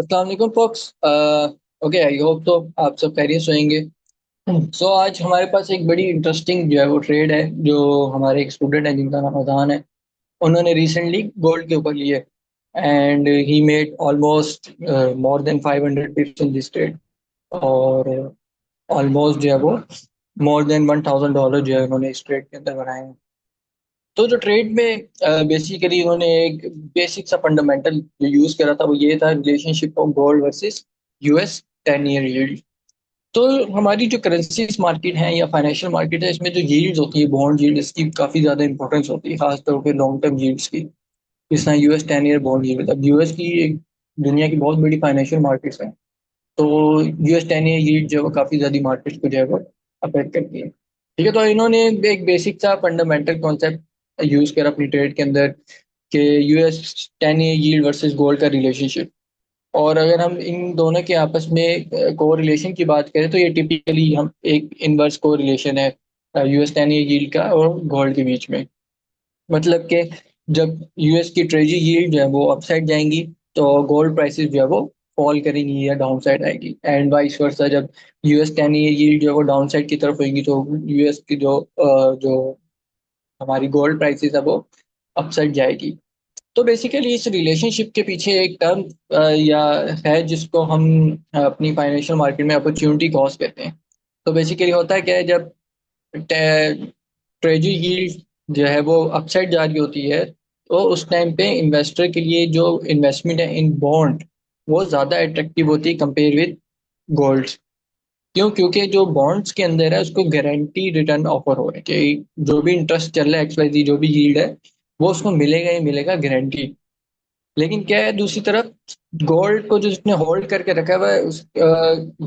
अस्सलाम वालेकुम focus. Okay, I hope तो आप सब खैरियत से होंगे। सो आज हमारे पास एक बड़ी इंटरेस्टिंग जो है वो ट्रेड है, जो हमारे एक स्टूडेंट है जिनका नाम अजान है। उन्होंने रिसेंटली गोल्ड के ऊपर लिए and he made almost more than 500 पिप्स in this trade. और ऑलमोस्ट जो है वो मोर देन $1000 जो है उन्होंने इस ट्रेड के अंदर बनाए हैं। तो जो ट्रेड में बेसिकली उन्होंने एक बेसिक सा फंडामेंटल जो यूज करा था वो ये था, relationship of gold versus US 10 year yield. तो हमारी जो करेंसीज मार्केट है या फाइनेंशियल मार्केट है, इसमें जो यील्ड्स होती है, बॉन्ड यील्ड, इसकी काफ़ी ज़्यादा इंपॉर्टेंस होती है, खासतौर पे लॉन्ग टर्म यील्ड्स की। जिस तरह यूएस 10 ईयर बॉन्ड यील्ड, अब यूएस की एक दुनिया की बहुत बड़ी फाइनेंशियल मार्केट्स है। तो यूएस 10 ईयर यील्ड जो है वो काफ़ी ज़्यादा मार्केट को जो है वो अफेक्ट करती है। ठीक है, तो इन्होंने एक बेसिक सा फंडामेंटल कॉन्सेप्ट यूज करा अपनी ट्रेड के अंदर कि US 10 year yield versus gold का रिलेशनशिप। और अगर हम इन दोनों के आपस में को रिलेशन की बात करें तो ये टिपिकली हम एक इनवर्स को रिलेशन है यूएस 10 ईयर यील्ड का और गोल्ड के बीच में। मतलब कि जब यूएस की ट्रेजरी यील्ड जो है वो अपसाइड जाएंगी तो गोल्ड प्राइसेस जो है वो फॉल करेंगी या डाउन साइड आएगी, एंड वाइस वर्सा जब यूएस 10 ईयर यील्ड जो है वो डाउन साइड की तरफ होगी तो यूएस की जो हमारी गोल्ड प्राइसेस है वो अपसाइड जाएगी। तो बेसिकली इस रिलेशनशिप के पीछे एक टर्म या है जिसको हम अपनी फाइनेंशियल मार्केट में अपॉर्चुनिटी कॉस्ट कहते हैं। तो बेसिकली होता है क्या है, जब ट्रेजरी यील्ड जो है वो अपसाइड जा रही होती है तो उस टाइम पे इन्वेस्टर के लिए जो इन्वेस्टमेंट है इन बॉन्ड वो ज़्यादा अट्रैक्टिव होती है कंपेयर विद गोल्ड। क्यों? क्योंकि जो बॉन्ड्स के अंदर है उसको गारंटी रिटर्न ऑफर हो रहा है कि जो भी इंटरेस्ट चल रहा है, एक्सवाइजी जो भी यील्ड है वो उसको मिलेगा ही मिलेगा, गारंटी। लेकिन क्या है, दूसरी तरफ गोल्ड को जो उसने होल्ड करके रखा हुआ है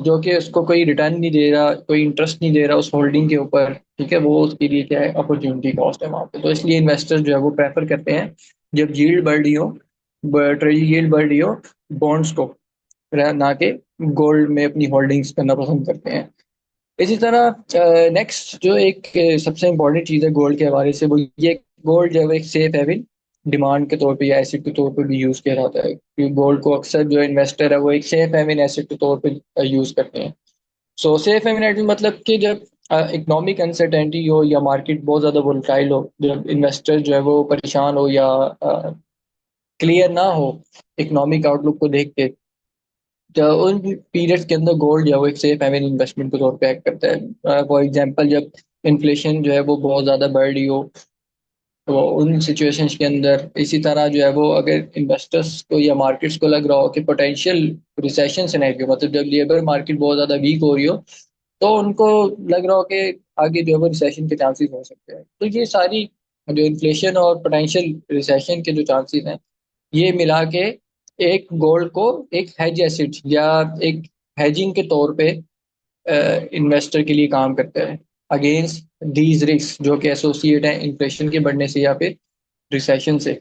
जो कि उसको कोई रिटर्न नहीं दे रहा, कोई इंटरेस्ट नहीं दे रहा उस होल्डिंग के ऊपर। ठीक है, वो उसके लिए क्या है, अपॉर्चुनिटी कॉस्ट है वहाँ पे। तो इसलिए इन्वेस्टर्स जो है वो प्रेफर करते हैं जब यील्ड बढ़ रही हो, ट्रेजरी यील्ड बढ़ रही हो, बॉन्ड्स को ना कि गोल्ड में अपनी होल्डिंग्स करना पसंद करते हैं। इसी तरह नेक्स्ट जो एक सबसे इम्पोर्टेंट चीज़ है गोल्ड के हवाले से वो ये, गोल्ड जो है एक सेफ हेवन डिमांड के तौर पे या एसेट के तौर पे भी यूज़ किया जाता है, क्योंकि गोल्ड को अक्सर जो इन्वेस्टर है वो एक सेफ हेवन एसेट के तौर पे यूज़ करते हैं। सो सेफ हेवन एसेट मतलब कि जब इकोनॉमिक अनसर्टेनिटी हो या मार्केट बहुत ज़्यादा वोलेटाइल हो, जब इन्वेस्टर जो है वो परेशान हो या क्लियर ना हो इकोनॉमिक आउटलुक को देख के, तो उन पीरियड्स के अंदर गोल्ड जो है वो एक सेफ हेवन इन्वेस्टमेंट के तौर पे एक्ट करता है। फॉर एग्जांपल जब इन्फ्लेशन जो है वो बहुत ज़्यादा बढ़ रही हो तो उन सिचुएशंस के अंदर, इसी तरह जो है वो अगर इन्वेस्टर्स को या मार्केट्स को लग रहा हो कि पोटेंशियल रिसेशन सिनेरियो, मतलब जब लेबर मार्केट बहुत ज़्यादा वीक हो रही हो तो उनको लग रहा हो कि आगे जो है वो रिसेशन के चांसेस हो सकते हैं, तो ये सारी जो इन्फ्लेशन और पोटेंशियल रिसेशन के जो चांसेस हैं ये मिला के एक गोल्ड को एक हेज एसेट या एक हेजिंग के तौर पे इन्वेस्टर के लिए काम करता है अगेंस्ट दीज रिस्क जो कि एसोसिएट है इन्फ्लेशन के बढ़ने से या फिर रिसेशन से।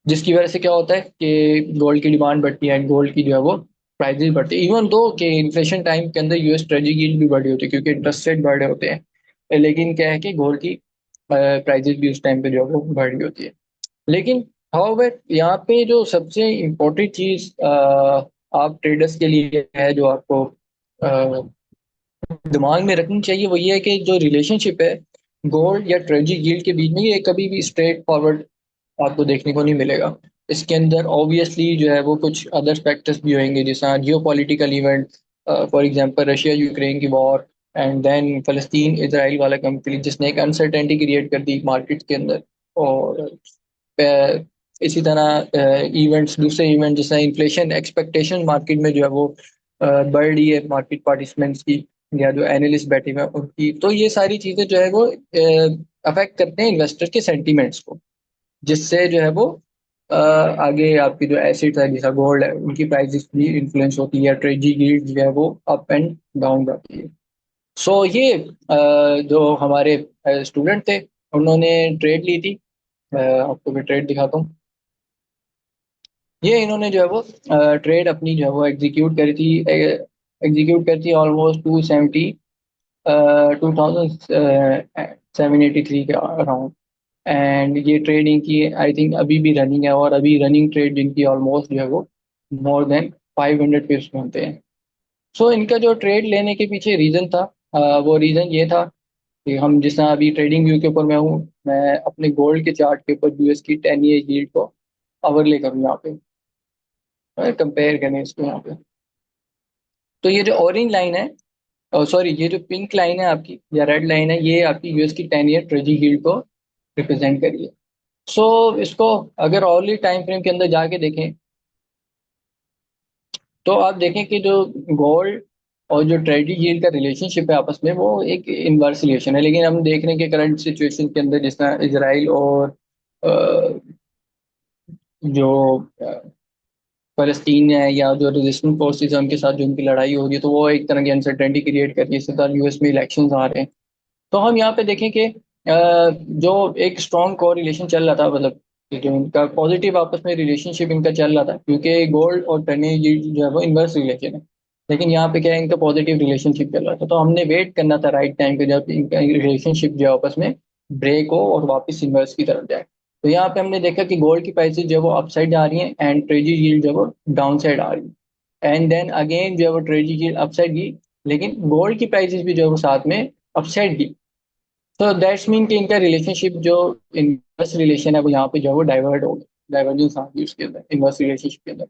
जिसकी वजह से क्या होता है कि गोल्ड की डिमांड बढ़ती है एंड गोल्ड की जो है वो प्राइजेस बढ़ती है, इवन दो कि इन्फ्लेशन टाइम के अंदर यूएस ट्रेजरी यील्ड भी बढ़ी होती है क्योंकि इंटरेस्ट रेट बढ़ रहे होते हैं। लेकिन क्या है कि गोल्ड की प्राइजेस भी उस टाइम पे जो है वो बढ़ रही होती है। लेकिन हाउएवर यहाँ पे जो सबसे इम्पोर्टेंट चीज आप ट्रेडर्स के लिए है जो आपको दिमाग में रखनी चाहिए वो ये है कि जो रिलेशनशिप है गोल्ड या ट्रेजरी यील्ड के बीच में, ये कभी भी स्ट्रेट फॉरवर्ड आपको देखने को नहीं मिलेगा। इसके अंदर ऑब्वियसली जो है वो कुछ अदर फैक्टर्स भी होंगे, जैसा जियो political event, for example Russia Ukraine की वॉर, एंड देन फलस्तीन इसराइल वाला कंफ्लिक्ट जिसने एक अनसर्टेनिटी क्रिएट कर दी मार्केट के अंदर। और इसी तरह इवेंट्स, दूसरे इवेंट जैसे इन्फ्लेशन एक्सपेक्टेशन मार्केट में जो है वो बढ़ रही है मार्केट पार्टिसिपेंट्स की या जो एनालिस्ट बैठे हुए हैं उनकी, तो ये सारी चीज़ें जो है वो अफेक्ट करते हैं इन्वेस्टर के सेंटीमेंट्स को, जिससे जो है वो आगे आपकी जो एसिड्स है जैसा गोल्ड है उनकी प्राइसेस भी इन्फ्लुएंस होती है, ट्रेजरी यील्ड जो है वो अप एंड डाउन जाती है। सो ये जो हमारे स्टूडेंट थे उन्होंने ट्रेड ली थी। आपको भी ट्रेड दिखाता हूँ। ये इन्होंने जो है वो ट्रेड अपनी जो है वो एग्जीक्यूट करी थी ऑलमोस्ट 2783 के अराउंड। एंड ये ट्रेड इनकी आई थिंक अभी भी रनिंग है, और अभी रनिंग ट्रेड इनकी ऑलमोस्ट जो है वो मोर देन 500 पिप्स में होते हैं। सो इनका जो ट्रेड लेने के पीछे रीज़न था, वो रीज़न ये था कि हम जिस तरह अभी ट्रेडिंग व्यू के ऊपर मैं हूँ, मैं अपने गोल्ड के चार्ट के ऊपर यूएस की 10 ईयर यील्ड को ओवरले करूँ यहाँ पे, कंपेयर करें इसको यहाँ पे। तो ये जो ऑरेंज लाइन है, सॉरी ये जो पिंक लाइन है आपकी या रेड लाइन है, ये आपकी यूएस की 10 ईयर ट्रेजरी यील्ड को रिप्रेजेंट करिए। सो इसको अगर ऑर्ली टाइम फ्रेम के अंदर जाके देखें तो आप देखें कि जो गोल्ड और जो ट्रेजरी यील्ड का रिलेशनशिप है आपस में, वो एक इनवर्स रिलेशन है। लेकिन हम देख रहे हैं कि करंट सिचुएशन के अंदर जिस तरह इसराइल और अ, जो फलस्तीन है या जो रेजिस्टेंट फोर्सेज है उनके साथ जो उनकी लड़ाई हो रही है, तो वो एक तरह की अनसर्टेनिटी क्रिएट कर रही है। इसी तरह यूएस में इलेक्शंस आ रहे हैं। तो हम यहाँ पे देखें कि जो एक स्ट्रॉन्ग को रिलेशन चल रहा था, मतलब कि जो इनका पॉजिटिव आपस में रिलेशनशिप इनका चल रहा था, क्योंकि गोल्ड और टर्नियर यील्ड जो है वो इन्वर्स रिलेशन है। लेकिन यहाँ पे क्या है, इनका पॉजिटिव रिलेशनशिप चल रहा था। तो हमने वेट करना था राइट टाइम पे जब इनका रिलेशनशिप जो है आपस में ब्रेक हो और वापस इन्वर्स की तरफ जाए। तो यहाँ पे हमने देखा कि गोल्ड की प्राइसेस जो है वो अपसाइड जा रही हैं एंड ट्रेजरी यील्ड जो है वो डाउन साइड आ रही है। एंड देन अगेन जो है वो ट्रेजरी यील्ड अपसाइड गई, लेकिन गोल्ड की प्राइसेस भी जो है वो साथ में अपसाइड गई। तो दैट्स मीन कि इनका रिलेशनशिप जो इनवर्स रिलेशन है वो यहाँ पे जो है वो डाइवर्ट हो गया, डाइवर्जेंस आ गई उसके अंदर, इनवर्स रिलेशनशिप के अंदर।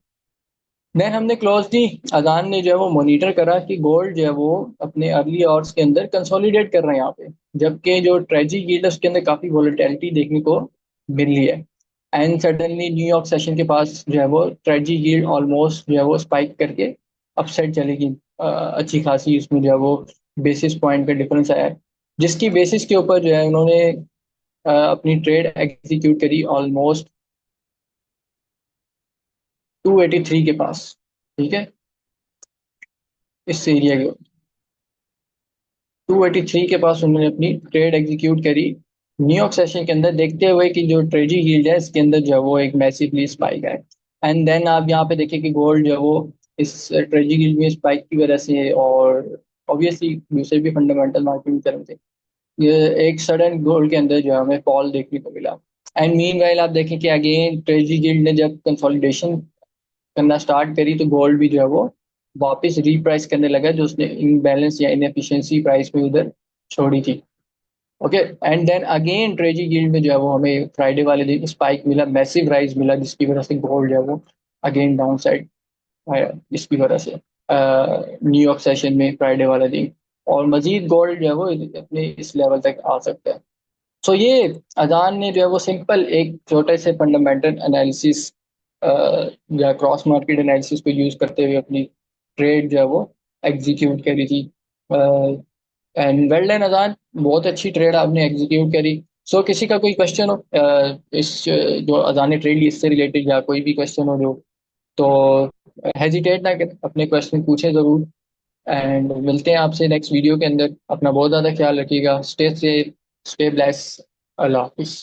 देन हमने क्लोजली अजान ने जो है वो मॉनिटर करा कि गोल्ड जो है वो अपने अर्ली आवर्स के अंदर कंसोलिडेट कर रहे हैं यहाँ पे, जबकि जो ट्रेजिक यील्ड है उसके अंदर काफी वोलेटिलिटी देखने को मिल रही है। एंड सडनली न्यूयॉर्क सेशन के पास जो है वो ट्रेजिक यील्ड ऑलमोस्ट जो है वो स्पाइक करके अपसाइड चलेगी। अच्छी खासी इसमें जो है वो बेसिस पॉइंट का डिफरेंस आया है, जिसकी बेसिस के ऊपर जो है उन्होंने अपनी ट्रेड एग्जीक्यूट करी ऑलमोस्ट 283 के पास। ठीक है, इस एरिया के 283 के पास उन्होंने अपनी ट्रेड एग्जीक्यूट करी न्यूयॉर्क सेशन के अंदर, देखते हुए कि जो ट्रेजी यील्ड है इसके अंदर जो है वो एक मैसिवली स्पाइक है। एंड देन आप यहाँ पे देखिए कि गोल्ड जो है वो इस ट्रेजी यील्ड में स्पाइक की वजह से और ऑब्वियसली दूसरे भी फंडामेंटल मार्केट की तरफ से ये एक सडन गोल्ड के अंदर जो है हमें फॉल देखने को मिला। एंड मीन वाइल आप देखें कि अगेन ट्रेजी गिल्ड ने जब कंसोलिडेशन करना स्टार्ट करी तो गोल्ड भी जो है वो वापस रीप्राइस करने लगा, जो उसने इनबैलेंस या इनएफिशिएंसी प्राइस में उधर छोड़ी थी। ओके, एंड देन अगेन ट्रेजी गिल्ड में जो है वो हमें फ्राइडे वाले दिन स्पाइक मिला, मैसिव राइज मिला, जिसकी वजह से गोल्ड जो है वो अगेन डाउन साइड आया, जिसकी वजह से न्यूयॉर्क सेशन में फ्राइडे वाले दिन और मजीद गोल्ड जो है वो अपने इस लेवल तक आ सकता है। सो ये अजान ने जो है वो सिंपल एक छोटे से फंडामेंटल एनालिसिस या क्रॉस मार्केट एनालिसिस को यूज करते हुए अपनी ट्रेड जो है वो एग्जीक्यूट करी थी। एंड वेल डन अजान, बहुत अच्छी ट्रेड आपने एग्जीक्यूट करी। सो किसी का कोई क्वेश्चन हो जो अजान ने ट्रेड ली इससे रिलेटेड, या कोई भी क्वेश्चन हो जो, तो हेजिटेट ना करें, अपने क्वेश्चन पूछें ज़रूर। एंड मिलते हैं आपसे नेक्स्ट वीडियो के अंदर। अपना बहुत ज़्यादा ख्याल रखिएगा। Stay safe, stay bless. अल्लाह हाफिज़।